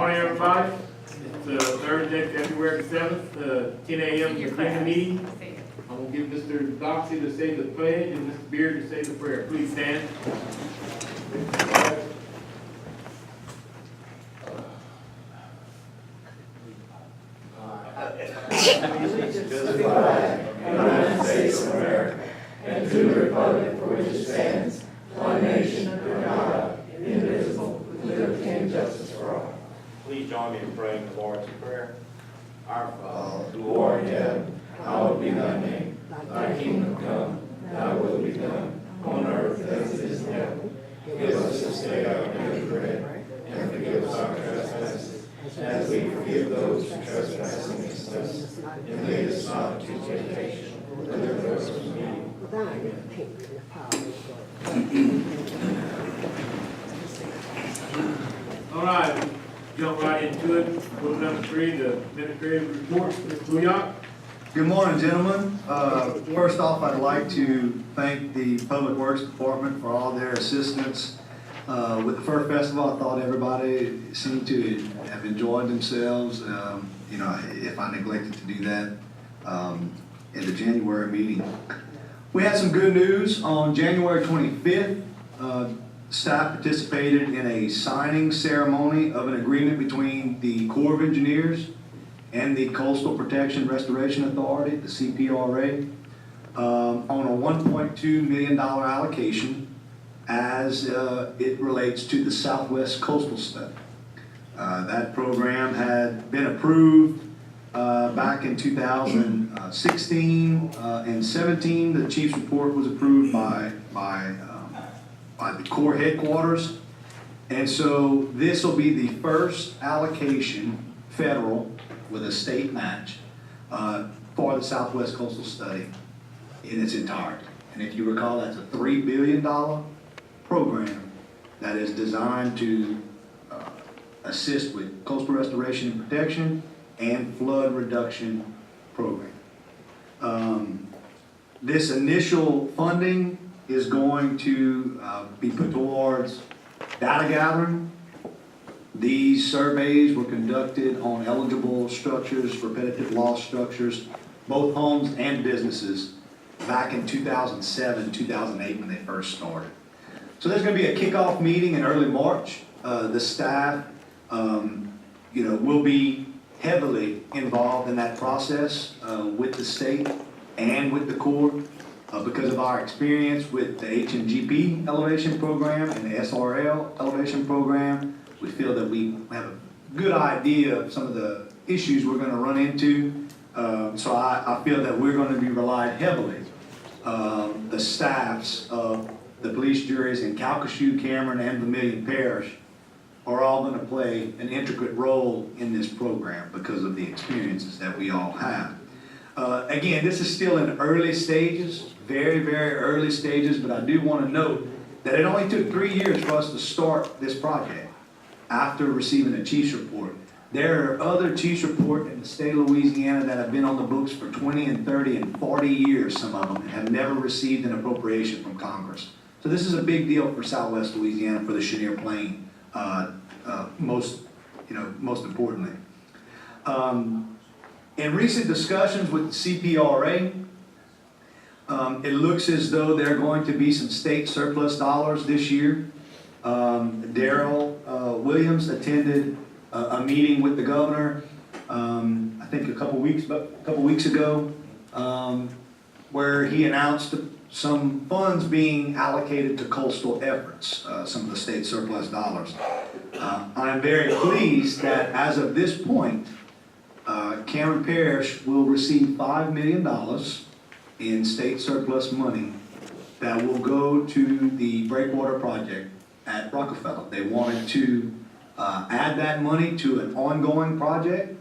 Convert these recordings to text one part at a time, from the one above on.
morning, everybody. It's Thursday, February 7th, 10 a.m. Beginning meeting. I'm going to give Mr. Doxey to say the pledge and Mr. Beard to say the prayer. Please stand. Allegiance to the flag of the United States of America and to the republic for which it stands, one nation under God, indivisible, with liberty and justice for all. Please join me in praying the Lord's Prayer. Our Father, who art in heaven, hallowed be thy name. Thy kingdom come, thy will be done, on earth as it is in heaven. Give us this day our daily bread, and forgive us our trespasses, as we forgive those who trespass against us. And lead us not into temptation, but deliver us from evil. All right, jump right into it. Rule number 3, the administrative report. Mr. Booyah. Good morning, gentlemen. First off, I'd like to thank the Public Works Department for all their assistance. With the Fur Festival, I thought everybody seemed to have enjoyed themselves. If I neglected to do that in the January meeting. We had some good news on January 25th. Staff participated in a signing ceremony of an agreement between the Corps of Engineers and the Coastal Protection Restoration Authority, the CPRA, on a $1.2 million allocation as it relates to the Southwest Coastal Study. That program had been approved back in 2016 and 17. The Chief's report was approved by the Corps headquarters. And so this will be the first allocation, federal, with a state match for the Southwest Coastal Study in its entirety. And if you recall, that's a $3 billion program that is designed to assist with coastal restoration and protection and flood reduction program. This initial funding is going to be put towards data gathering. These surveys were conducted on eligible structures, repetitive loss structures, both homes and businesses, back in 2007, 2008 when they first started. So there's going to be a kickoff meeting in early March. The staff, will be heavily involved in that process with the state and with the Corps because of our experience with the HMGP elevation program and the SRL elevation program. We feel that we have a good idea of some of the issues we're going to run into. So I feel that we're going to be relied heavily. The staffs of the police juries in Calcasieu, Cameron, and Vermilion Parish are all going to play an intricate role in this program because of the experiences that we all have. Again, this is still in early stages, very, very early stages, but I do want to note that it only took 3 years for us to start this project after receiving a Chief's report. There are other Chief's reports in the state of Louisiana that have been on the books for 20 and 30 and 40 years, some of them, and have never received an appropriation from Congress. So this is a big deal for Southwest Louisiana, for the Chenier Plain, most importantly. In recent discussions with the CPRA, it looks as though there are going to be some state surplus dollars this year. Darrell Williams attended a meeting with the governor, I think a couple weeks ago, where he announced some funds being allocated to coastal efforts, some of the state surplus dollars. I'm very pleased that as of this point, Cameron Parish will receive $5 million in state surplus money that will go to the breakwater project at Rockefeller. They wanted to add that money to an ongoing project,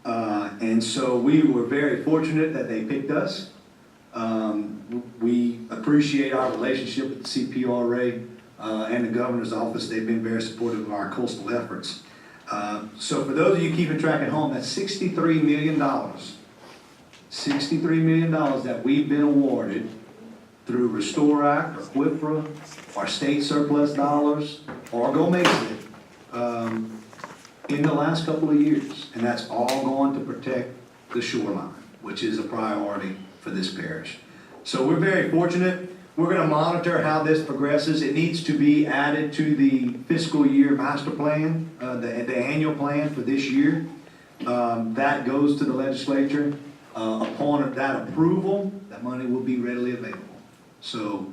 and so we were very fortunate that they picked us. We appreciate our relationship with the CPRA and the governor's office. They've been very supportive of our coastal efforts. So for those of you keeping track at home, that's $63 million. $63 million that we've been awarded through Restore Act or WIPRA, or state surplus dollars, or Go Mason. in the last couple of years. And that's all going to protect the shoreline, which is a priority for this parish. So we're very fortunate. We're gonna monitor how this progresses. It needs to be added to the fiscal year master plan, the annual plan for this year. That goes to the legislature. Upon that approval, that money will be readily available. So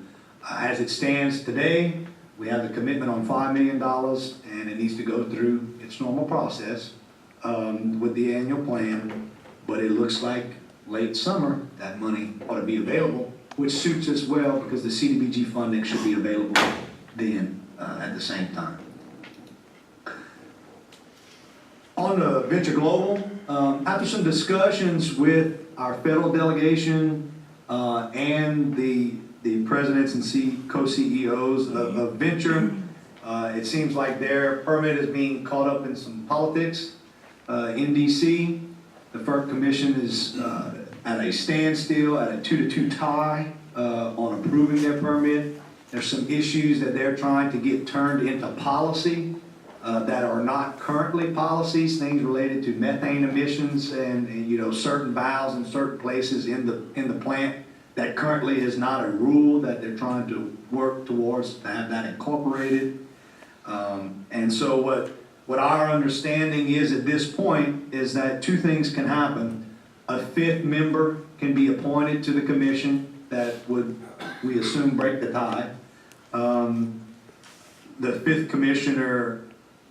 as it stands today, we have the commitment on $5 million, and it needs to go through its normal process with the annual plan. But it looks like late summer, that money ought to be available, which suits us well because the CDBG funding should be available then at the same time. On the Venture Global, after some discussions with our federal delegation and the presidents and co-CEOs of Venture, it seems like their permit is being caught up in some politics in DC. The FERC Commission is at a standstill, at a 2-2 tie on approving their permit. There's some issues that they're trying to get turned into policy that are not currently policies, things related to methane emissions and you know, certain valves in certain places in the plant that currently is not a rule that they're trying to work towards to have that incorporated. And so what our understanding is at this point is that two things can happen. A fifth member can be appointed to the commission that would, we assume, break the tie. The fifth commissioner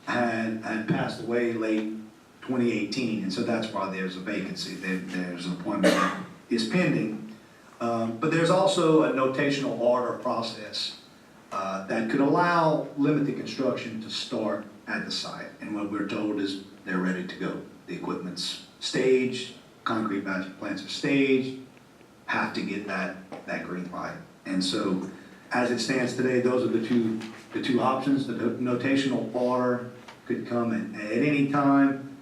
had passed away late 2018, and so that's why there's a vacancy. There's an appointment that is pending. But there's also a notational order process that could allow limited construction to start at the site. And what we're told is they're ready to go. The equipment's staged, concrete batch plants are staged, have to get that green light. And so as it stands today, those are the two options. The notational order could come at any time.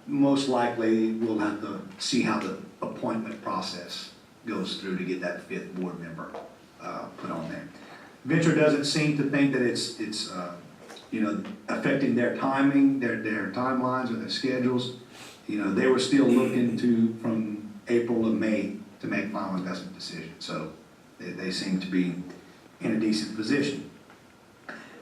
Most likely we'll have to see how the appointment process goes through to get that fifth board member put on there. Venture doesn't seem to think that it's you know, affecting their timing, their timelines or their schedules. You know, they were still looking to, from April to May, to make final investment decisions. So they seem to be in a decent position.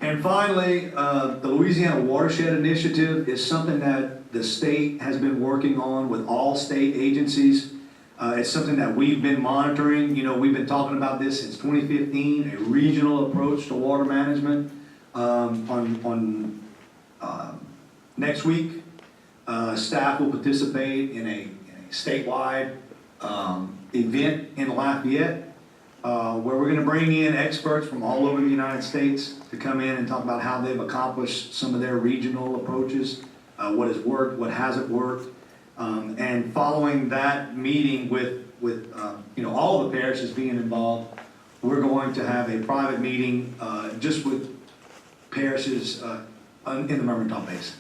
And finally, the Louisiana Watershed Initiative is something that the state has been working on with all state agencies. It's something that we've been monitoring. You know, we've been talking about this since 2015, a regional approach to water management. Next week, staff will participate in a statewide event in Lafayette, where we're going to bring in experts from all over the United States to come in and talk about how they've accomplished some of their regional approaches, what has worked, what hasn't worked. And following that meeting with you know, all the parishes being involved, we're going to have a private meeting just with parishes in the Mermentau Basin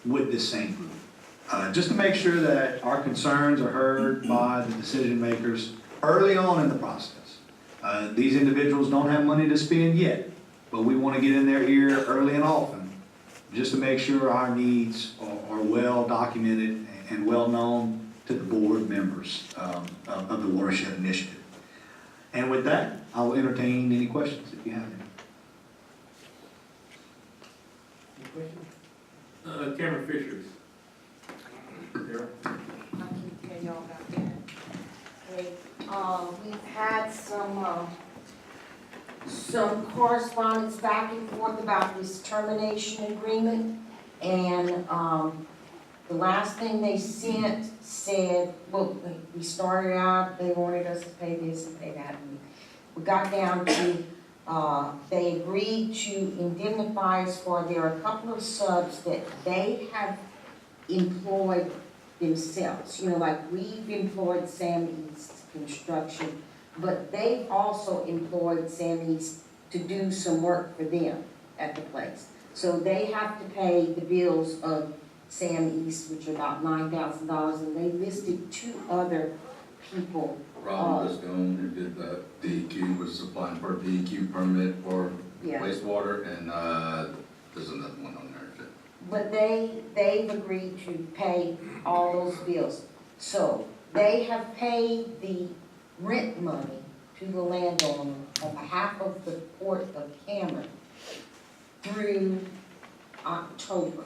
with this same group. Just to make sure that our concerns are heard by the decision makers early on in the process. These individuals don't have money to spend yet, but we want to get in their ear early and often just to make sure our needs are well documented and well known to the board members of the Watershed Initiative. And with that, I will entertain any questions if you have any. Cameron Fishers. Darryl? I can tell y'all about that. Okay, we've had some correspondence back and forth about this termination agreement, and the last thing they sent said, well, we started out, they wanted us to pay this and pay that, and we got down to they agreed to indemnify us for, there are a couple of subs that they have employed themselves. You know, like we've employed Sam East Construction, but they've also employed Sam East to do some work for them at the place. So they have to pay the bills of Sam East, which are about $9,000, and they listed two other people. Robin Liscombe, who did the DEQ, was applying for a DEQ permit for Yeah. wastewater, and there's another one on there. but they've agreed to pay all those bills. So they have paid the rent money to the landowner on behalf of the Port of Cameron through October.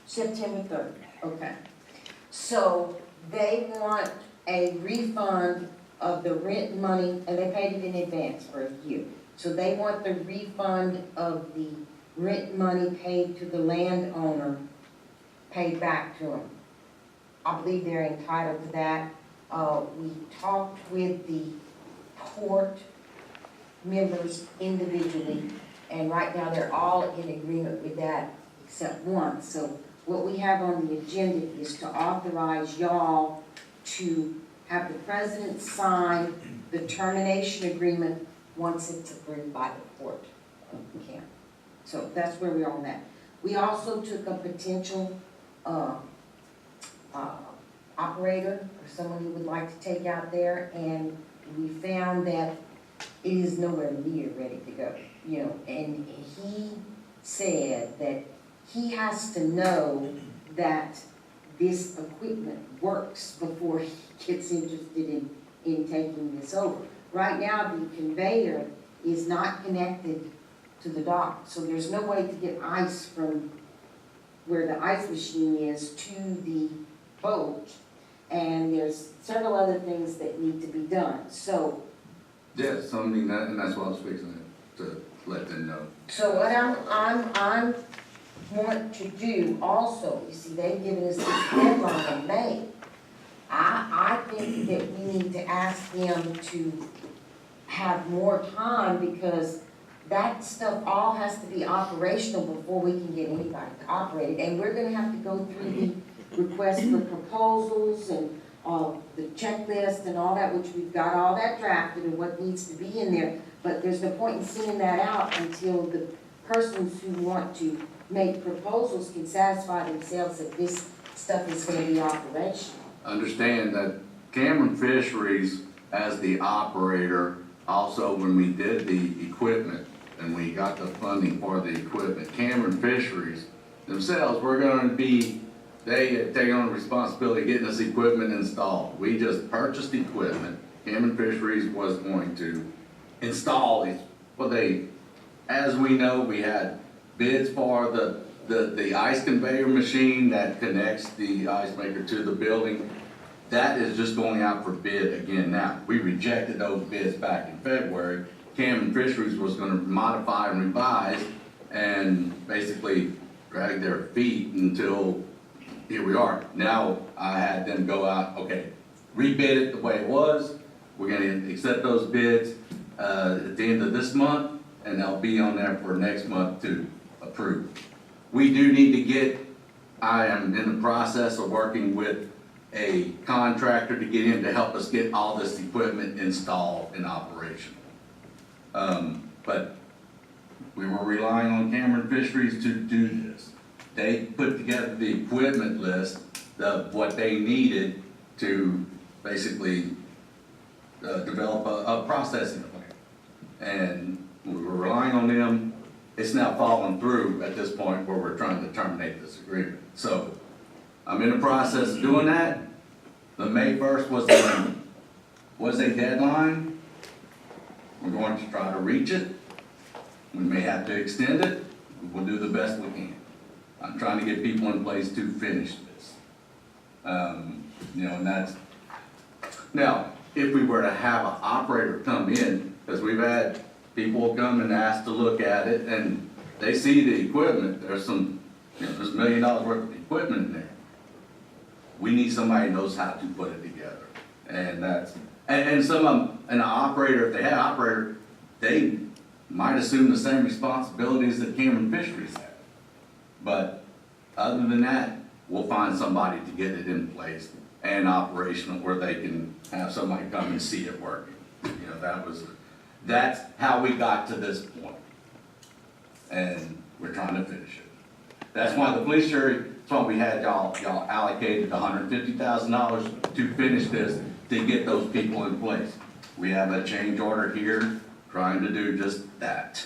September 3rd, okay. So they want a refund of the rent money, and they paid it in advance for a year. So they want the refund of the rent money paid to the landowner, paid back to them. I believe they're entitled to that. We talked with the port members individually, and right now they're all in agreement with that except one. So what we have on the agenda is to authorize y'all to have the president sign the termination agreement once it's approved by the port of Cameron. So that's where we are on that. We also took a potential operator or someone who would like to take out there, and we found that it is nowhere near ready to go, you know, and he said that he has to know that this equipment works before he gets interested in taking this over. Right now, the conveyor is not connected to the dock, so there's no way to get ice from where the ice machine is to the boat, and there's several other things that need to be done. So, Yes, something that, and that's what I was fixing to let them know. so what I'm want to do also, you see, they've given us this deadline in May. I think that we need to ask them to have more time, because that stuff all has to be operational before we can get anybody to operate it. And we're gonna have to go through the request for proposals and the checklist and all that, which we've got all that drafted and what needs to be in there. But there's no point in sending that out until the persons who want to make proposals can satisfy themselves that this stuff is gonna be operational. Understand that Cameron Fisheries, as the operator, also when we did the equipment and we got the funding for the equipment, Cameron Fisheries themselves were gonna be, they had taken on the responsibility of getting this equipment installed. We just purchased equipment. Cameron Fisheries was going to install these. Well, as we know, we had bids for the ice conveyor machine that connects the ice maker to the building. That is just going out for bid again now. We rejected those bids back in February. Cameron Fisheries was gonna modify and revise and basically drag their feet until here we are. Now I had them go out, okay, rebid it the way it was. We're gonna accept those bids at the end of this month, and they'll be on there for next month to approve. We do need to get, I am in the process of working with a contractor to get in to help us get all this equipment installed and operational. But we were relying on Cameron Fisheries to do this. They put together the equipment list of what they needed to basically develop a processing plant. And we were relying on them. It's now fallen through at this point where we're trying to terminate this agreement. So I'm in the process of doing that. The May 1st was a deadline. We're going to try to reach it. We may have to extend it. We'll do the best we can. I'm trying to get people in place to finish this. You know, and that's, now, if we were to have an operator come in, because we've had people come and ask to look at it, and they see the equipment, there's some, you know, there's $1 million worth of equipment in there. We need somebody who knows how to put it together. And that's, and some of them, an operator, if they had an operator, they might assume the same responsibilities that Cameron Fisheries had. But other than that, we'll find somebody to get it in place and operational where they can have somebody come and see it working. You know, that's how we got to this point. And we're trying to finish it. That's why the police jury, that's why we had y'all allocated $150,000 to finish this, to get those people in place. We have a change order here trying to do just that.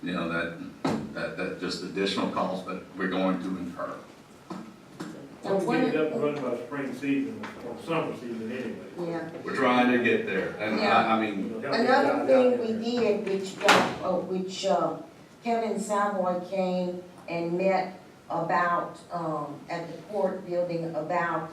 you know, that just additional cost that we're going to incur. Once we get it up and running by spring season, or summer season anyway. Yeah. We're trying to get there, and Yeah. I mean, You know, help Another these guys out thing we there. did, which Kevin Savoy came and met about, at the court building about,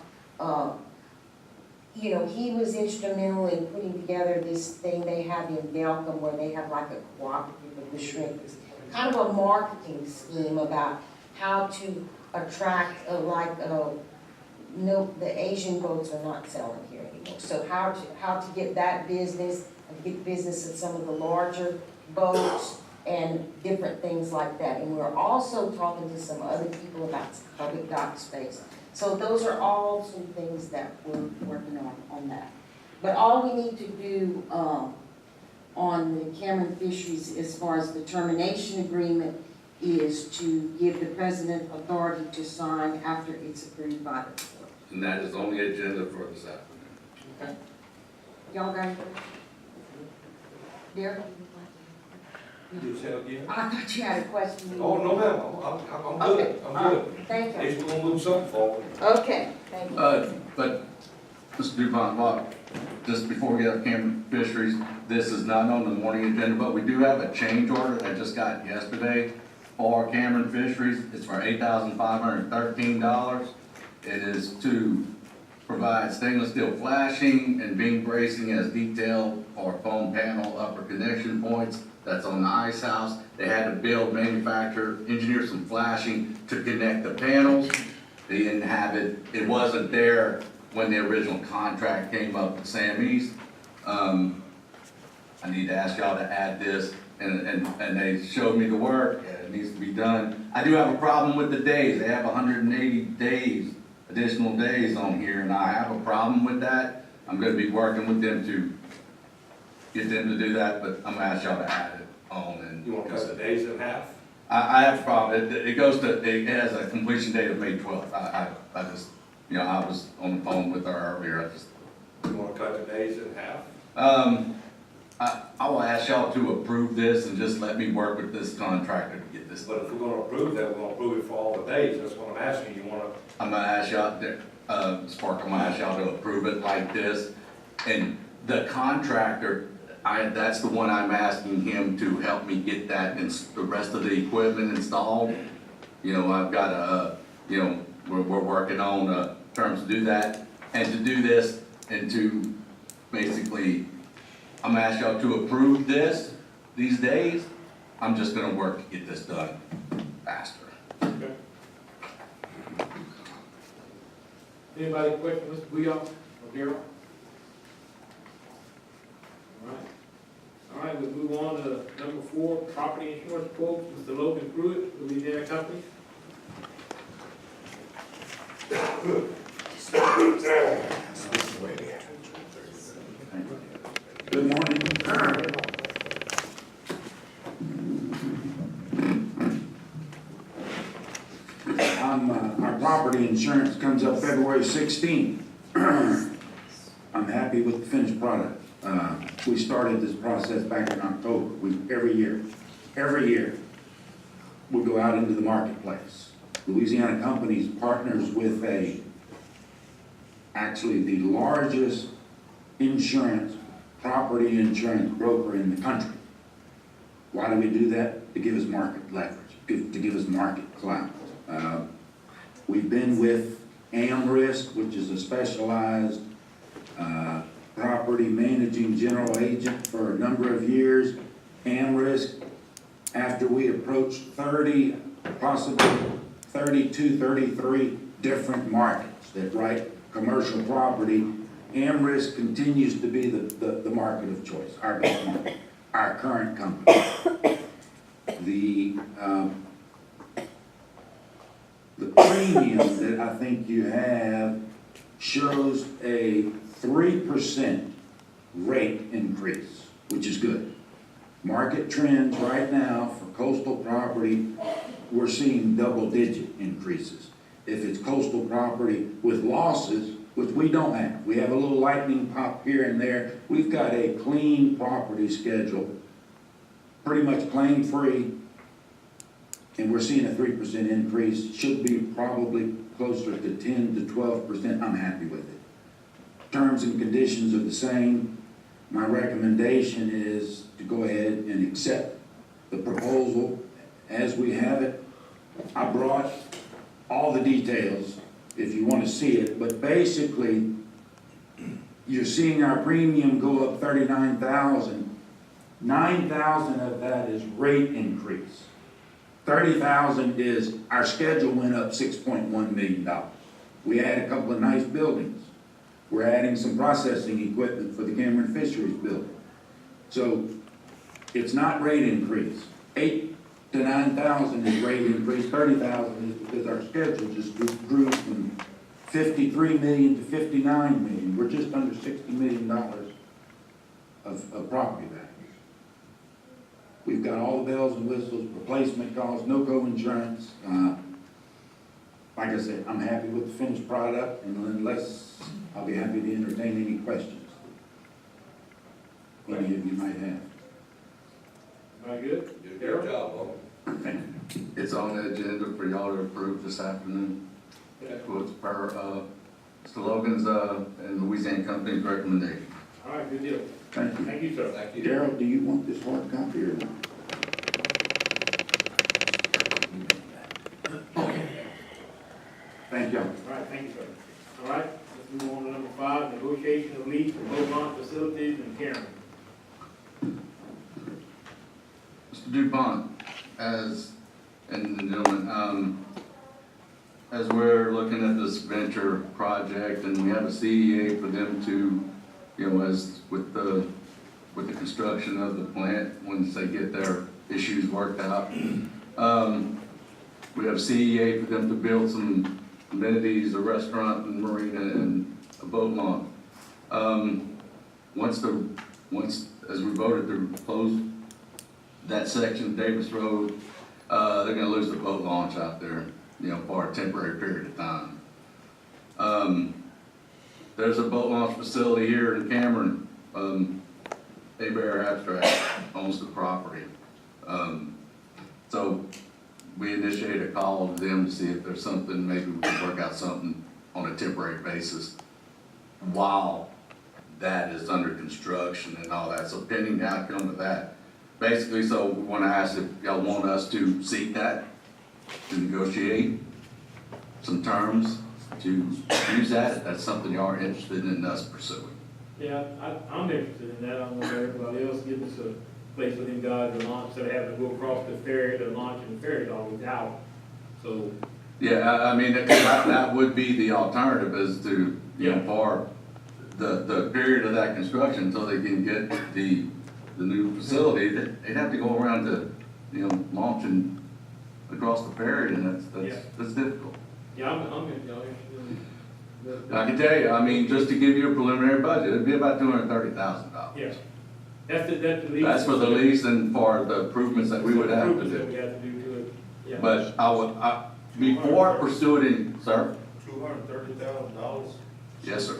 you know, he was instrumental in putting together this thing they have in Delcom where they have like a cooperative of the shrimpers. Kind of a marketing scheme about how to attract, no, the Asian boats are not selling here anymore. So how to get that business, and get business at some of the larger boats and different things like that. And we're also talking to some other people about public dock space. So those are all some things that we're working on that. But all we need to do, on the Cameron Fisheries as far as the termination agreement is to give the president authority to sign after it's approved by the court. and that is on the agenda for this afternoon. Okay. Y'all got it? Derek? You say again? I thought you had a question. Oh, no, ma'am, I'm good, I'm good. Thank you. If we're gonna move something forward. Okay, thank you. But, Mr. Dupont, well, just before we get up Cameron Fisheries, this is not on the morning agenda, but we do have a change order I just got yesterday for Cameron Fisheries. It's for $8,513. It is to provide stainless steel flashing and beam bracing as detailed for foam panel upper connection points. That's on the ice house. They had to build, manufacture, engineer some flashing to connect the panels. They didn't have it, it wasn't there when the original contract came up with Sam East. I need to ask y'all to add this, and they showed me the work, and it needs to be done. I do have a problem with the days. They have 180 days, additional days on here, and I have a problem with that. I'm gonna be working with them to get them to do that, but I'm gonna ask y'all to add it on and. You wanna cut the days in half? I have a problem. It goes to, it has a completion date of May 12th. I just, you know, I was on the phone with her earlier. I just, You wanna cut the days in half? I will ask y'all to approve this and just let me work with this contractor to get this. But if we're gonna approve that, we're gonna approve it for all the days, that's what I'm asking, you wanna, I'm gonna ask y'all, Spark, I'm gonna ask y'all to approve it like this. And the contractor, that's the one I'm asking him to help me get that and the rest of the equipment installed. You know, I've got you know, we're working on, terms to do that. And to do this and to basically, I'm gonna ask y'all to approve this, these days. I'm just gonna work to get this done faster. Okay. Anybody question Mr. Booyah or Darrell? All right. All right, we'll move on to number 4, property insurance quotes. Mr. Logan Pruitt, Louisiana Company. Good morning. Our property insurance comes up February 16th. I'm happy with the finished product. We started this process back in October. Every year, we go out into the marketplace. Louisiana Companies partners with actually the largest property insurance broker in the country. Why do we do that? To give us market leverage, to give us market clout. We've been with AmRisk, which is a specialized property managing general agent for a number of years. AmRisk, after we approached 30, possibly 32, 33 different markets that write commercial property, AmRisk continues to be the market of choice, our best market, our current company. The premium that I think you have shows a 3% rate increase, which is good. Market trends right now for coastal property, we're seeing double-digit increases. If it's coastal property with losses, which we don't have, we have a little lightning pop here and there. We've got a clean property schedule, pretty much claim-free, and we're seeing a 3% increase, should be probably closer to 10 to 12%, I'm happy with it. Terms and conditions are the same. My recommendation is to go ahead and accept the proposal as we have it. I brought all the details if you want to see it, but basically, you're seeing our premium go up 39,000. 9,000 of that is rate increase. 30,000 is our schedule went up $6.1 million. We added a couple of nice buildings. We're adding some processing equipment for the Cameron Fisheries building. So it's not rate increase. 8 to 9,000 is rate increase. 30,000 is because our schedule just grew from 53 million to 59 million. We're just under $60 million of property values. We've got all the bells and whistles, replacement costs, no co-insurance. Like I said, I'm happy with the finished product, and unless, I'll be happy to entertain any questions any of you might have. Very good. Did a good job, Thank you. It's on the agenda for y'all to approve this afternoon. Well, it's per, Mr. Logan's, and Louisiana Company's recommendation. All right, good deal. Thank you. Thank you, sir. Thank you. Darryl, do you want this hard copy or not? Thank you. All right, thank you, sir. All right, let's move on to number 5, negotiation of lease for Beaumont facilities in Cameron. Mr. DuPont, and the gentlemen, as we're looking at this venture project, and we have a CEA for them to, you know, as with the construction of the plant, once they get their issues worked out, we have a CEA for them to build some amenities, a restaurant and marina and a boat launch. Once, as we voted to close that section of Davis Road, they're gonna lose the boat launch out there, you know, for a temporary period of time. There's a boat launch facility here in Cameron. Bear Abstract owns the property. So we initiated a call to them to see if there's something, maybe we can work out something on a temporary basis while that is under construction and all that. So pending the outcome of that. Basically, so we want to ask if y'all want us to seek that, to negotiate some terms, to use that, if that's something y'all are interested in us pursuing. Yeah, I'm interested in that. I don't know if everybody else gives us a place for them guys to launch, instead of having to go across the ferry to launch, and the ferry's always out. So, Yeah, I mean, that would be the alternative, is to, you know, for the period of that construction until they can get the new facility, they'd have to go around to, you know, launching across the ferry, and that's difficult. yeah, I'm interested in I can tell you, I mean, just to give you a preliminary budget, it'd be about $230,000. yeah. That's the lease. That's for the lease and for the improvements that we would have to Improvements that we do. have to do to it, yeah. But before pursuing, sir? $230,000? Yes, sir.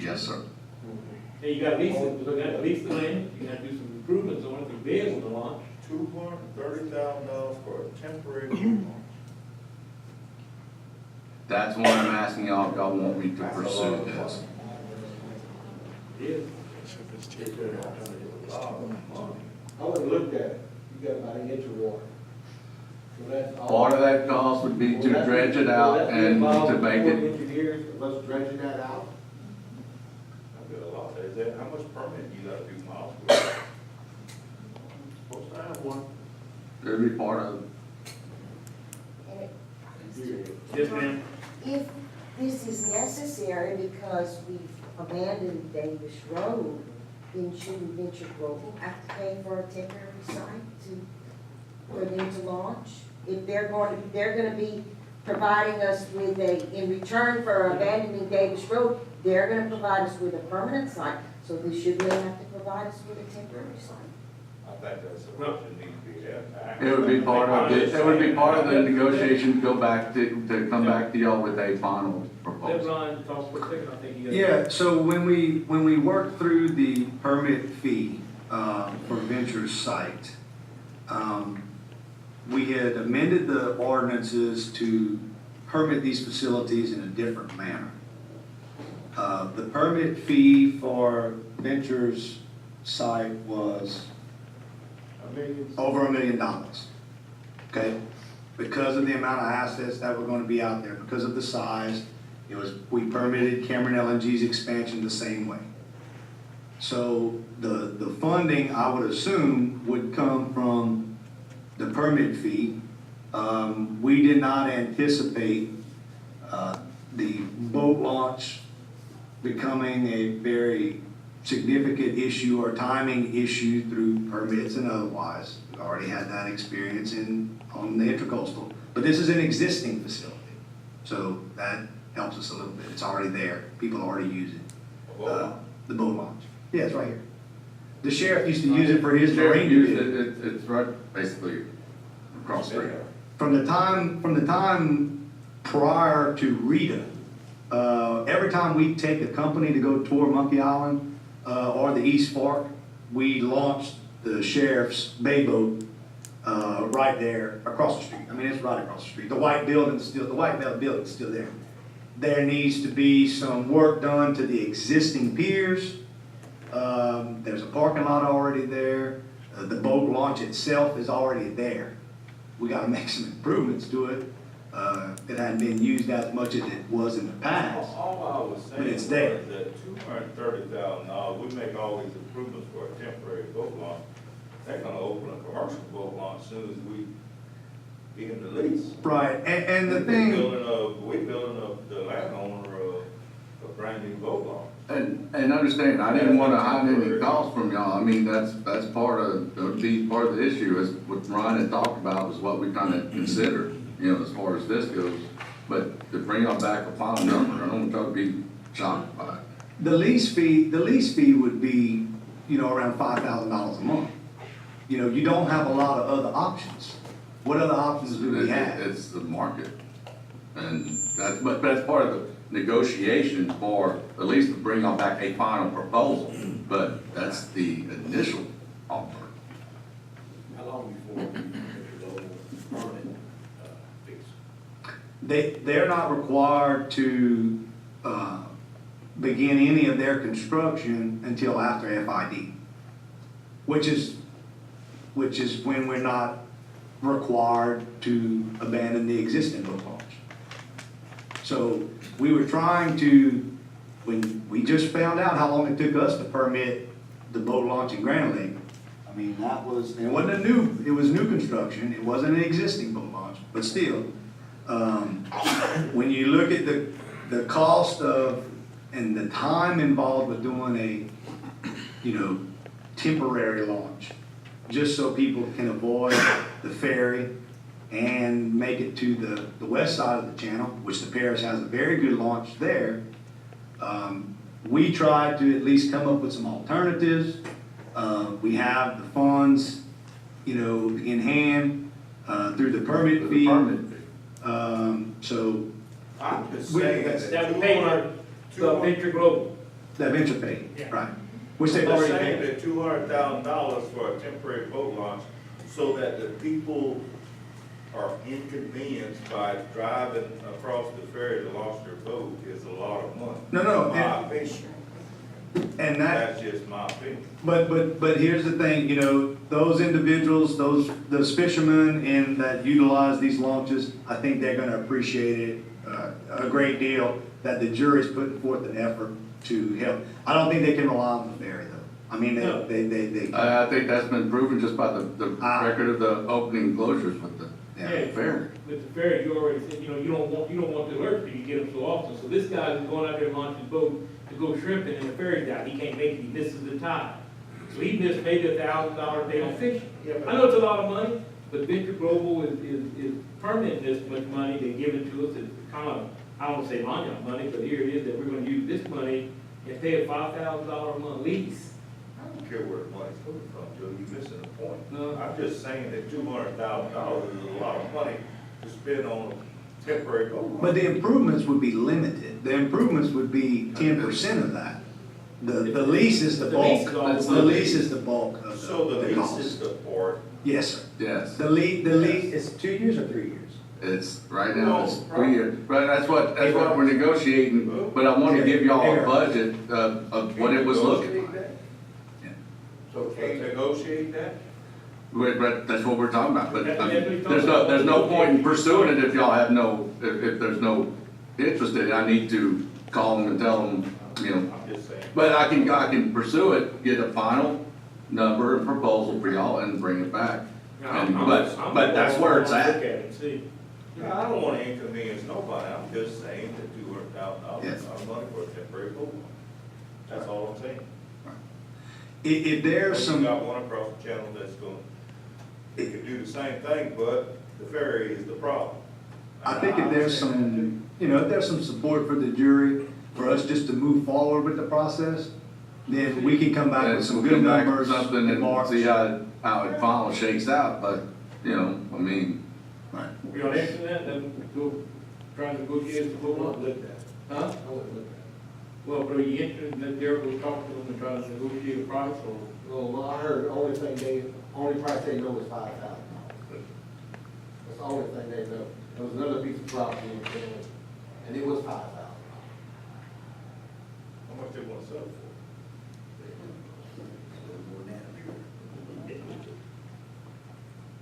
Yes, sir. Yeah, you got lease it, look at lease the land, you gotta do some improvements on it to be able to launch. $230,000 for a temporary boat That's why I'm asking y'all if y'all want me to pursue this. It is. I would have looked at it, you got about an inch of water. So that's all. Part of that cost would be to dredge it out and to make it, Engineers, let's dredging that out. I did a lot. Is that, how much permit you gotta do, Miles? Supposed to have one. it'd be part of, Yes, ma'am. If this is necessary because we've abandoned Davis Road, then shouldn't Venture Global have to pay for a temporary site for them to launch? If they're gonna be providing us with in return for abandoning Davis Road, they're gonna provide us with a permanent site, so they shouldn't they have to provide us with a temporary site? I think that's what should need to be there. it would be part of the negotiation to go back to come back to y'all with a final Let proposal. Brian talk for a second, I think he got. Yeah, so when we worked through the permit fee for Venture's site, we had amended the ordinances to permit these facilities in a different manner. The permit fee for Venture's site was over $1 million. Okay? Because of the amount of assets that were gonna be out there, because of the size, we permitted Cameron LNG's expansion the same way. So the funding, I would assume, would come from the permit fee. We did not anticipate the boat launch becoming a very significant issue or timing issue through permits and otherwise. We already had that experience on the Intracoastal. But this is an existing facility, so that helps us a little bit. It's already there. People already use it. The boat launch. Yeah, it's right here. The sheriff used to use it for his marine division. It's right, basically, across the street. From the time prior to Rita, every time we take a company to go tour Monkey Island or the East Fork, we launched the sheriff's bay boat right there across the street. I mean, it's right across the street. The white building's still there. There needs to be some work done to the existing piers. There's a parking lot already there. The boat launch itself is already there. We gotta make some improvements to it. It hadn't been used as much as it was in the past. All I was saying But it's was there. that $230,000, we make all these improvements for a temporary boat launch. They're gonna open a commercial boat launch as soon as we begin the lease. Right, and the thing, We building the landowner a brand new boat launch. And understand, I didn't wanna hide any costs from y'all. I mean, that's part of the issue, is what Ryan had talked about was what we kinda considered, as far as this goes. But to bring y'all back a final number, I don't want y'all to be shocked by it. the lease fee would be, around $5,000 a month. You don't have a lot of other options. What other options do we have? It's the market. And but that's part of the negotiation for, at least to bring y'all back a final proposal. But that's the initial offer. How long before we get the local permit fixed? They're not required to begin any of their construction until after FID, which is when we're not required to abandon the existing boat launch. So we were trying to, when we just found out how long it took us to permit the boat launch in Grand Lake, I mean, it wasn't it was new construction, it wasn't an existing boat launch, but still, when you look at the cost of, and the time involved with doing a, temporary launch, just so people can avoid the ferry and make it to the west side of the channel, which the Parish has a very good launch there. We tried to at least come up with some alternatives. We have the funds, in hand through the permit fee. So I'm just saying That would pay for the Venture Global. that venture pay, Yeah. right? Which they've I'm already saying paid. that $200,000 for a temporary boat launch, so that the people are inconvenienced by driving across the ferry to launch their boat is a lot of money. No, My opinion, and that. that's just my opinion. But here's the thing, those individuals, those fishermen that utilize these launches, I think they're gonna appreciate it a great deal, that the jury's putting forth an effort to help. I don't think they can rely on the ferry though. I mean, No. they. I think that's been proven just by the record of the opening closures with the Yeah. ferry. With the ferry, you already said, you don't want the alert fee, you get them so often. So this guy is going out there and launching his boat to go shrimping and the ferry's down. He can't make it, he misses the tide. So he missed maybe $1,000 a day on fishing. I know it's a lot of money, but Venture Global is permitting this much money, they give it to us. It's kind of, I don't want to say monument money, but here it is that we're gonna use this money and pay a $5,000 a month lease. I don't care where the money's coming from, Joe, you're missing the point. No. I'm just saying that $200,000 is a lot of money to spend on a temporary boat launch. But the improvements would be limited. The improvements would be 10% of that. The lease is the The lease bulk, is the lease is the bulk of So the lease cost. is the part. Yes, sir. Yes, The lease is 2 years or 3 years? it's, right now, it's 3 years, but that's what we're negotiating, but I want to give y'all a budget of what it was looking like. So can you negotiate that? But that's what we're talking about, but I mean, there's no point in pursuing it if y'all have no, if there's no interest in it. I need to call them and tell them, you know, I'm just saying. but I can pursue it, get a final number and proposal for y'all and bring it back. And, but that's where it's at. Look at it, see. Yeah, I don't wanna inconvenience nobody, I'm just saying that $200,000 Yes. is not money for a temporary boat launch. That's all I'm saying. If there's You some, got one across the channel that's going, it could do the same thing, but the ferry is the problem. I think if there's some, you know, if there's some support for the jury, for us just to move forward with the process, then we can come back with some We'll good come back with numbers. something in March. and see how it finally shakes out, but, you know, I mean, Right. We on answer that, then go, try to negotiate the boat launch? Huh? I wouldn't look at Well, but are you interested in that Derek will talk to them and try to negotiate a price, or? it. Well, I heard the only price they know is $5,000. That's the only thing they know. There was another piece of property in town, and it was $5,000. How much they wanna sell it for?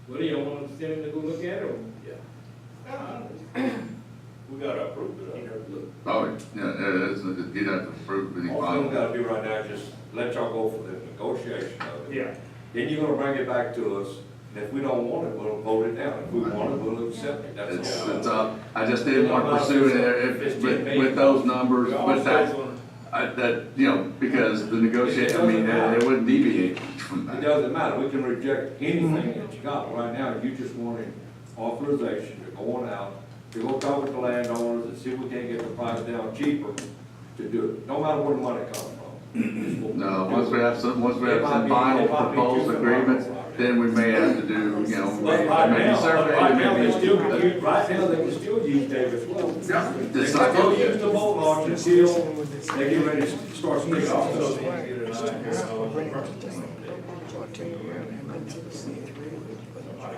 What do you want to send him to go look at it, or? We gotta approve it. oh, yeah, you'd have to prove any All we final. gotta do right now is just let y'all go for the negotiation of it. Yeah. Then you're gonna bring it back to us, and if we don't want it, we'll vote it down. If we want it, we'll accept it, that's all. It's I just didn't want to pursue it with those numbers, with that, that, you know, because the negotiation, I mean, it wouldn't deviate from It that. doesn't matter, we can reject anything that you got. Right now, you just wanted authorization to go on out, to go talk with the landowners and see if we can't get the price down cheaper to do it, no matter where the money comes from. No, once we have some final proposed agreements, then we may have to do, you know, But right maybe now, survey. right now, they maybe- still can use, right now, they can still use Davis well. Yeah, They it's can not still good. use the boat launch until they get ready to start speaking Also, off. get an idea on the price.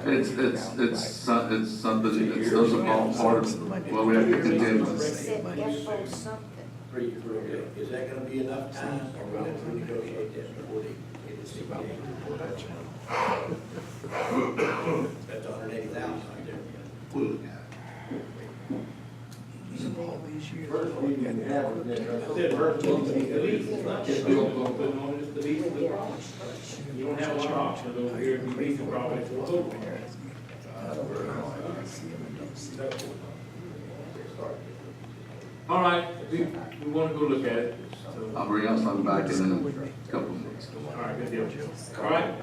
It's something, it's those are all part of what we have to continue. They said FO something. Is that gonna be enough time, or will we negotiate that before they get the CPA? That's $180,000 right there. We'll look at First meeting we had was I that. said, first, the lease is not just built on putting on, just the lease of the property. You don't have a lot of options over here, if you lease the property for a boat launch. All right, we want to go look at it, so, I'll bring out something back in a couple of months. all right, good deal. All right,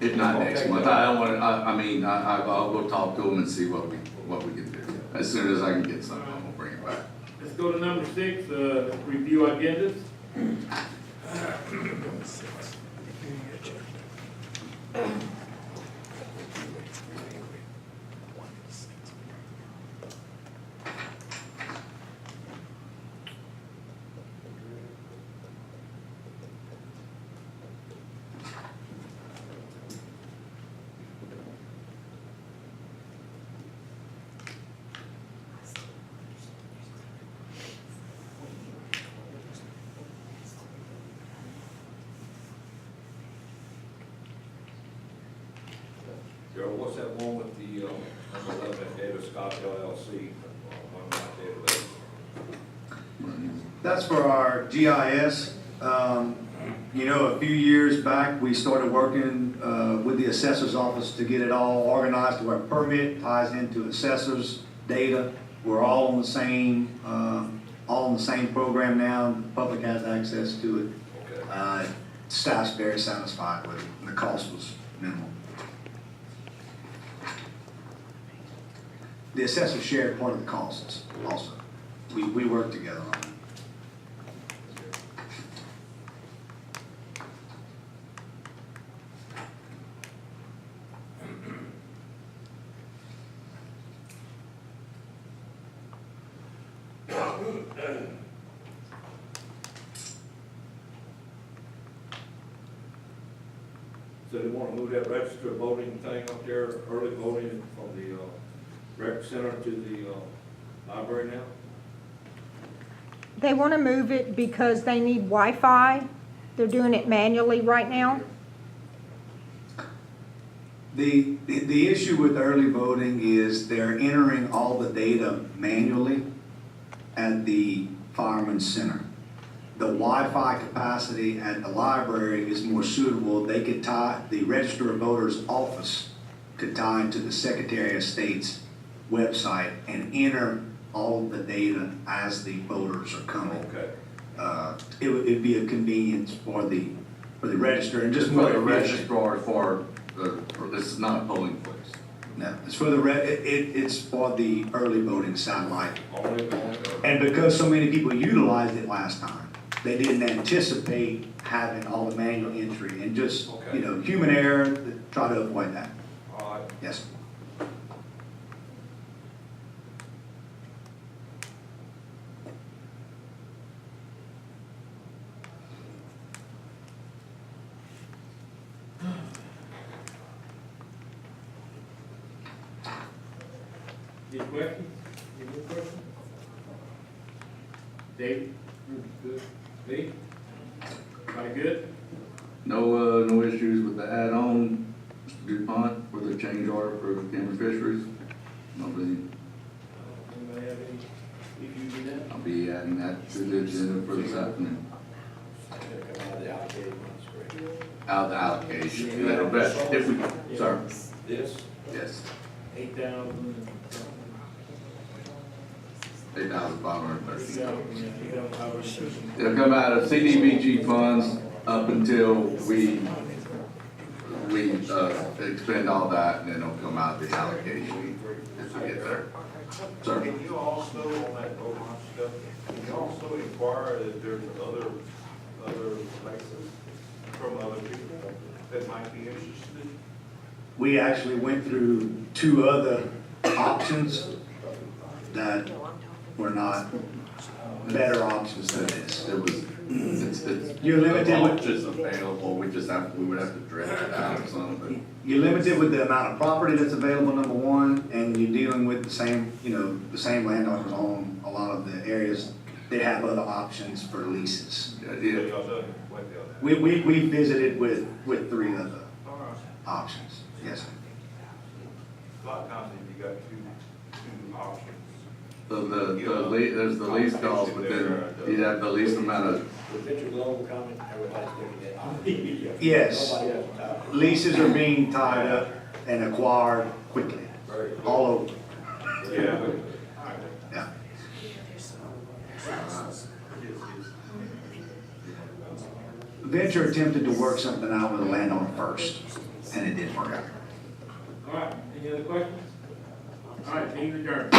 If not next month, I don't want to, I mean, I'll go talk to them and see what we can do. As soon as I can get something, I'm gonna bring it back. let's go to number 6, review agendas. Gerald, what's that one with the, number 11, Davis Scott LLC, on my database? That's for our GIS. You know, a few years back, we started working with the assessor's office to get it all organized to where permit ties into assessor's data. We're all on the same program now. The public has access to it. Okay. Staff's very satisfied with it, and the cost was minimal. The assessor shared part of the costs also. We work together on it. So they wanna move that register voting thing up there, early voting from the, rec center to the, library now? They want to move it because they need Wi-Fi. They're doing it manually right now. The issue with early voting is they're entering all the data manually at the Fireman's Center. The Wi-Fi capacity at the library is more suitable. They could tie, the Register of Voters office could tie into the Secretary of State's website and enter all the data as the voters are coming. Okay. It'd be a convenience for the register and just Just more for the efficient. registrar for this is not a polling place. No, it's for it's for the early voting satellite. Only. And because so many people utilized it last time, they didn't anticipate having all the manual entry and just, Okay. human error, try to avoid that. All right. Yes. Any questions? Any more questions? Dave? Good. Lee? Everybody good? No issues with the add-on, Mr. DuPont, for the change order for the Cameron Fisheries. Nobody, Anybody have any issues with that? I'll be adding that to the agenda for this afternoon. It's gonna come out of the allocated funds, correct? Out of the allocation, that'll be, if we, sorry, This? yes, 8,000. 8,530. It'll come out of CDBG funds up until we expend all that, and then it'll come out of the allocation as we get there. Sir? Can you also, on that vote launch stuff, can you also inquire if there's other places from other people that might be interested? We actually went through 2 other options that were not better options than this. It was, it's. You're limited the with- mulch is available, we would have to dredge it out or something. You're limited with the amount of property that's available, number one, and you're dealing with the same landowners on a lot of the areas. They have other options for leases. Yeah, So yeah. y'all done what they'll have? We visited with 3 other All right. options, yes, sir. A lot of times if you got two options. There's the lease cost, but then you'd have the least amount of, With Venture Global coming, everybody's looking at. Yes. Nobody has a top. Leases are being tied up and acquired quickly, all over, Yeah. yeah. Venture attempted to work something out with the landowner first, and it didn't work out. All right, any other questions? All right, meeting adjourned.